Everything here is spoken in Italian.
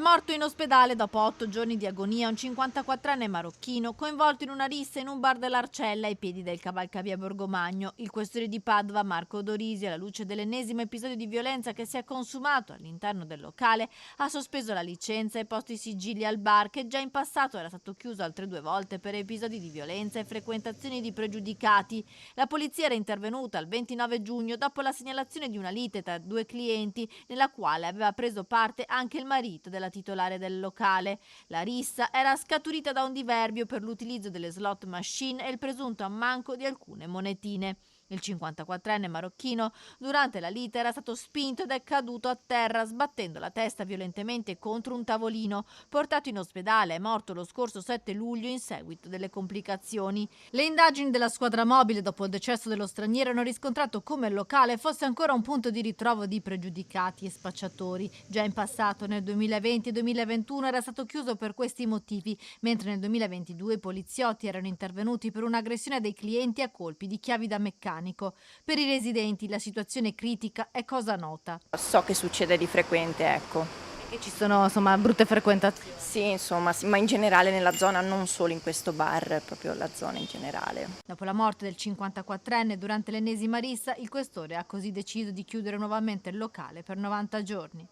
morto in ospedale dopo 8 giorni di agonia un 54enne marocchino coinvolto in una rissa in un bar dell'Arcella ai piedi del Cavalcavia Borgomagno. Il questore di Padova, Marco Dorisi, alla luce dell'ennesimo episodio di violenza che si è consumato all'interno del locale, ha sospeso la licenza e posto i sigilli al bar che già in passato era stato chiuso altre 2 volte per episodi di violenza e frequentazioni di pregiudicati. La polizia era intervenuta il 29 giugno dopo la segnalazione di una lite tra 2 clienti nella quale aveva preso parte anche il marito della titolare del locale. La rissa era scaturita da un diverbio per l'utilizzo delle slot machine e il presunto ammanco di alcune monetine. Il 54enne marocchino durante la lite era stato spinto ed è caduto a terra sbattendo la testa violentemente contro un tavolino. Portato in ospedale, è morto lo scorso 7 luglio in seguito delle complicazioni. Le indagini della squadra mobile dopo il decesso dello straniero hanno riscontrato come il locale fosse ancora un punto di ritrovo di pregiudicati e spacciatori. Già in passato, nel 2020 e 2021, era stato chiuso per questi motivi, mentre nel 2022 i poliziotti erano intervenuti per un'aggressione dei clienti a colpi di chiavi da meccanico. Per i residenti la situazione critica è cosa nota. So che succede di frequente, ecco. Che ci sono brutte frequentazioni. Sì, insomma, sì, ma in generale nella zona, non solo in questo bar, proprio la zona in generale. Dopo la morte del 54enne durante l'ennesima rissa, il questore ha così deciso di chiudere nuovamente il locale per 90 giorni.